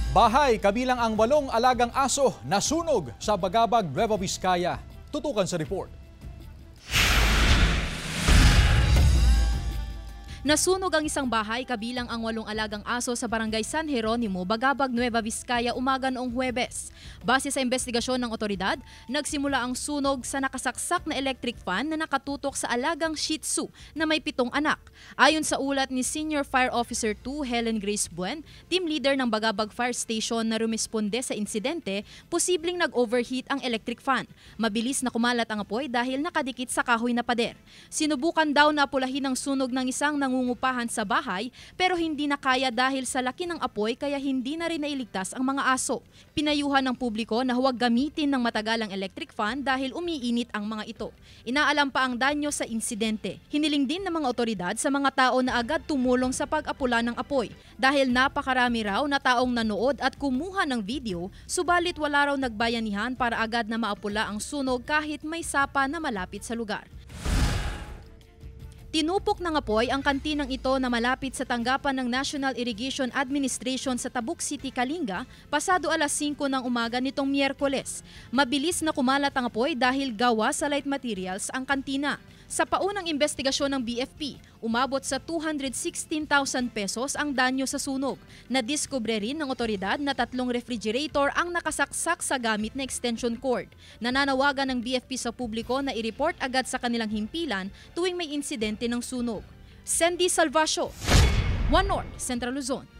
Bahay kabilang ang 8 alagang aso nasunog sa Bagabag, Nueva Vizcaya. Tutukan sa report. Nasunog ang isang bahay kabilang ang 8 alagang aso sa barangay San Jeronimo, Bagabag, Nueva Vizcaya umaga noong Huwebes. Base sa investigasyon ng otoridad, nagsimula ang sunog sa nakasaksak na electric fan na nakatutok sa alagang Shih Tzu na may 7 anak. Ayon sa ulat ni Senior Fire Officer 2 Helen Grace Buen, team leader ng Bagabag Fire Station na rumisponde sa insidente, posibleng nag-overheat ang electric fan. Mabilis na kumalat ang apoy dahil nakadikit sa kahoy na pader. Sinubukan daw na apulahin ang sunog ng isang nangungupahan sa bahay pero hindi na kaya dahil sa laki ng apoy kaya hindi na rin nailigtas ang mga aso. Pinayuhan ng publiko na huwag gamitin ng matagalang electric fan dahil umiinit ang mga ito. Inaalam pa ang danyo sa insidente. Hiniling din ng mga otoridad sa mga tao na agad tumulong sa pag-apula ng apoy dahil napakarami raw na taong nanood at kumuha ng video, subalit wala raw nagbayanihan para agad na maapula ang sunog kahit may sapa na malapit sa lugar. Tinupok ng apoy ang kantinang ito na malapit sa tanggapan ng National Irrigation Administration sa Tabuk City, Kalinga, pasado alas 5 ng umaga nitong Miyerkules. Mabilis na kumalat ang apoy dahil gawa sa light materials ang kantina. Sa paunang investigasyon ng BFP, umabot sa 216,000 pesos ang danyo sa sunog. Nadiskubre rin ng otoridad na 3 refrigerator ang nakasaksak sa gamit na extension cord. Nananawagan ng BFP sa publiko na i-report agad sa kanilang himpilan tuwing may insidente ng sunog. Sandy Salvacio, One North, Central Luzon.